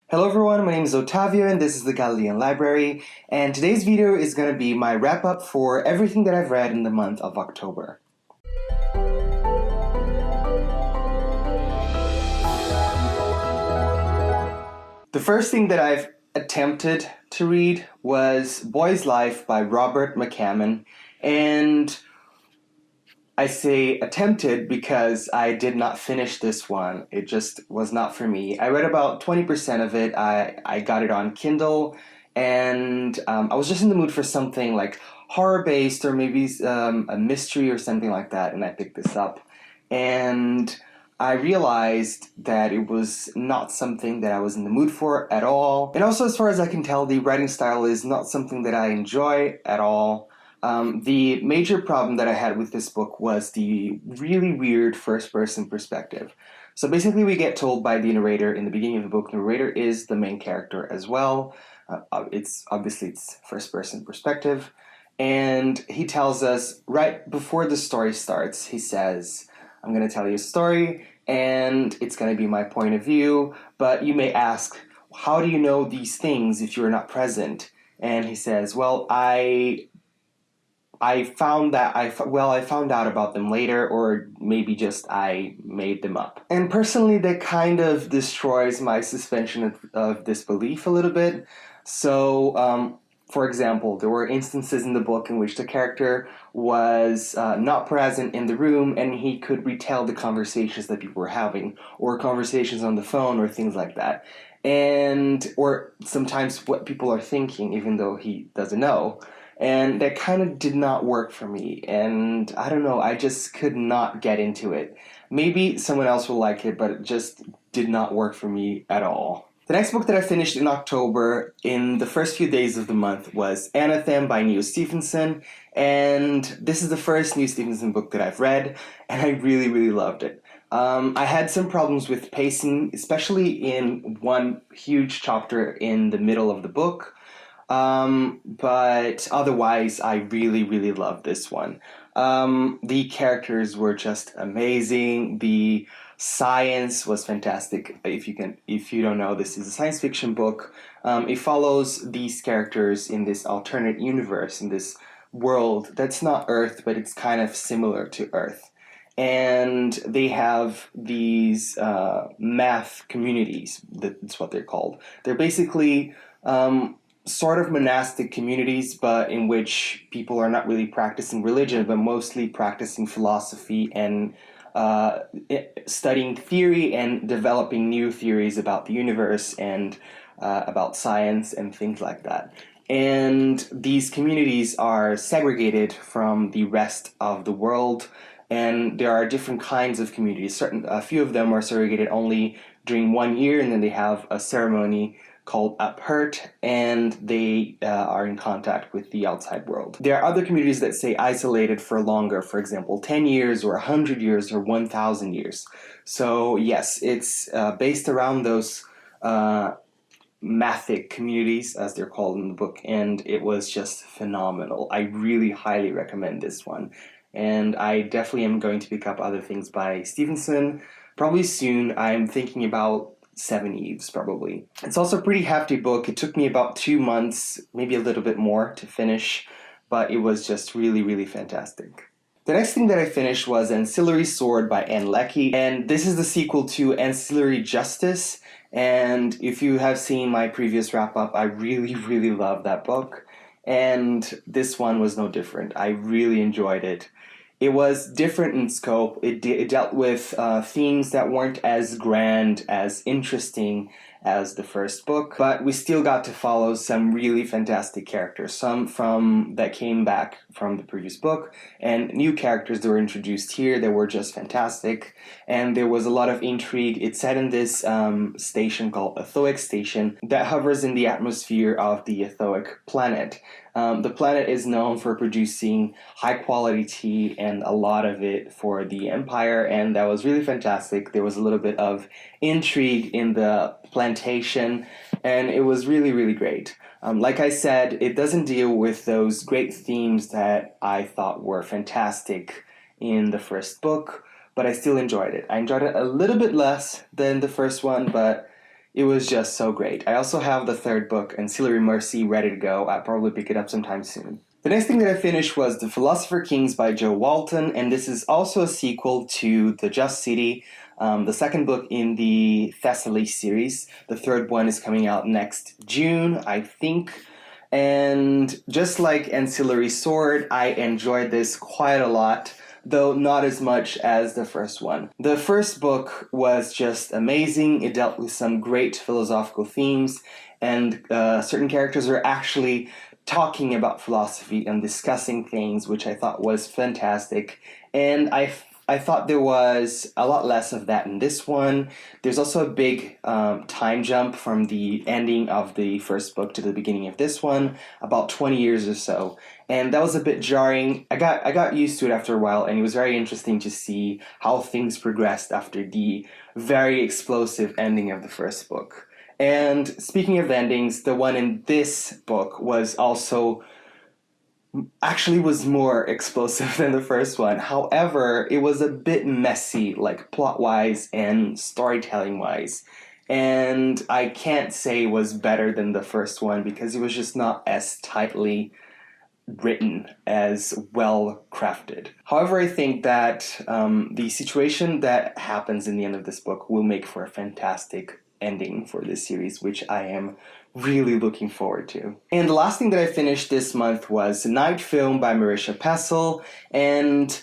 Hello everyone, my name is Otavio and this is the Galilean Library, and today's video is going to be my wrap-up for everything that I've read in the month of October. The first thing that I've attempted to read was Boy's Life by Robert McCammon, and I say attempted because I did not finish this one. It just was not for me. I read about 20% of it. I got it on Kindle, and I was just in the mood for something like horror-based or maybe a mystery or something like that, and I picked this up. And I realized that it was not something that I was in the mood for at all. And also, as far as I can tell, the writing style is not something that I enjoy at all. The major problem that I had with this book was the really weird first-person perspective. So basically we get told by the narrator in the beginning of the book, the narrator is the main character as well. It's first-person perspective. And he tells us right before the story starts, he says, I'm going to tell you a story and it's going to be my point of view, but you may ask, how do you know these things if you're not present? And he says, well, I found out about them later, or maybe just I made them up. And personally, that kind of destroys my suspension of disbelief a little bit. So, for example, there were instances in the book in which the character was not present in the room and he could retell the conversations that people were having, or conversations on the phone, or things like that. Or sometimes what people are thinking, even though he doesn't know. And that kind of did not work for me, and I don't know, I just could not get into it. Maybe someone else will like it, but it just did not work for me at all. The next book that I finished in October, in the first few days of the month, was Anathem by Neal Stephenson, and this is the first Neal Stephenson book that I've read, and I really, really loved it. I had some problems with pacing, especially in one huge chapter in the middle of the book. But otherwise, I really, really loved this one. The characters were just amazing. The science was fantastic. If you don't know, this is a science fiction book. It follows these characters in this alternate universe, in this world that's not Earth, but it's kind of similar to Earth. And they have these math communities. That's what they're called. They're basically sort of monastic communities, but in which people are not really practicing religion, but mostly practicing philosophy and studying theory and developing new theories about the universe and about science and things like that. And these communities are segregated from the rest of the world, and there are different kinds of communities. A few of them are segregated only during 1 year, and then they have a ceremony called Uphurt, and they are in contact with the outside world. There are other communities that stay isolated for longer, for example, 10 years or 100 years or 1,000 years. So yes, it's based around those mathic communities, as they're called in the book, and it was just phenomenal. I really highly recommend this one. And I definitely am going to pick up other things by Stephenson. Probably soon. I'm thinking about Seven Eves, probably. It's also a pretty hefty book. It took me about 2 months, maybe a little bit more, to finish, but it was just really, really fantastic. The next thing that I finished was Ancillary Sword by Leckie, and this is the sequel to Ancillary Justice, and if you have seen my previous wrap-up, I really, really love that book, and this one was no different. I really enjoyed it. It was different in scope. It dealt with themes that weren't as grand, as interesting as the first book, but we still got to follow some really fantastic characters, some that came back from the previous book, and new characters that were introduced here that were just fantastic, and there was a lot of intrigue. It's set in this station called Athoic Station that hovers in the atmosphere of the Athoic planet. The planet is known for producing high-quality tea, and a lot of it for the Empire, and that was really fantastic. There was a little bit of intrigue in the plantation, and it was really, really great. Like I said, it doesn't deal with those great themes that I thought were fantastic in the first book, but I still enjoyed it. I enjoyed it a little bit less than the first one, but it was just so great. I also have the third book, Ancillary Mercy, ready to go. I'll probably pick it up sometime soon. The next thing that I finished was The Philosopher Kings by Joe Walton, and this is also a sequel to The Just City, the second book in the Thessaly series. The third one is coming out next June, I think. And just like Ancillary Sword, I enjoyed this quite a lot, though not as much as the first one. The first book was just amazing. It dealt with some great philosophical themes, and certain characters are actually talking about philosophy and discussing things, which I thought was fantastic. And I thought there was a lot less of that in this one. There's also a big time jump from the ending of the first book to the beginning of this one, about 20 years or so. And that was a bit jarring. I got used to it after a while, and it was very interesting to see how things progressed after the very explosive ending of the first book. And speaking of endings, the one in this book was more explosive than the first one. However, it was a bit messy, like plot-wise and storytelling-wise. And I can't say it was better than the first one because it was just not as tightly written, as well crafted. However, I think that the situation that happens in the end of this book will make for a fantastic ending for this series, which I am really looking forward to. And the last thing that I finished this month was Night Film by Marisha Pessl, and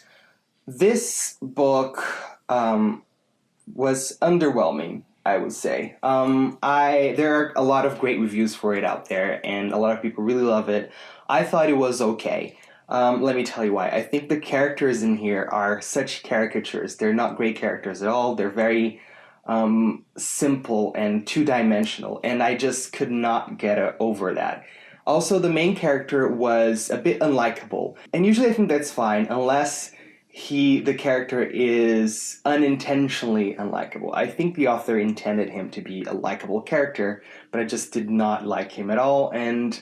this book was underwhelming, I would say. There are a lot of great reviews for it out there, and a lot of people really love it. I thought it was okay. Let me tell you why. I think the characters in here are such caricatures. They're not great characters at all. They're very simple and two-dimensional, and I just could not get over that. Also, the main character was a bit unlikable, and usually I think that's fine unless the character is unintentionally unlikable. I think the author intended him to be a likable character, but I just did not like him at all, and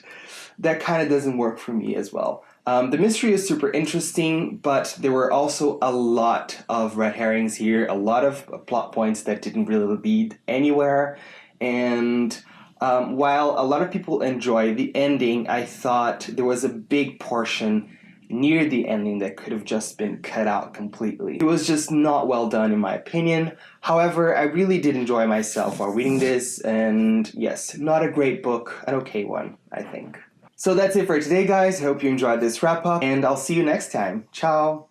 that kind of doesn't work for me as well. The mystery is super interesting, but there were also a lot of red herrings here, a lot of plot points that didn't really lead anywhere, and while a lot of people enjoy the ending, I thought there was a big portion near the ending that could have just been cut out completely. It was just not well done in my opinion. However, I really did enjoy myself while reading this, and yes, not a great book, an okay one, I think. So that's it for today, guys. I hope you enjoyed this wrap-up, and I'll see you next time. Ciao!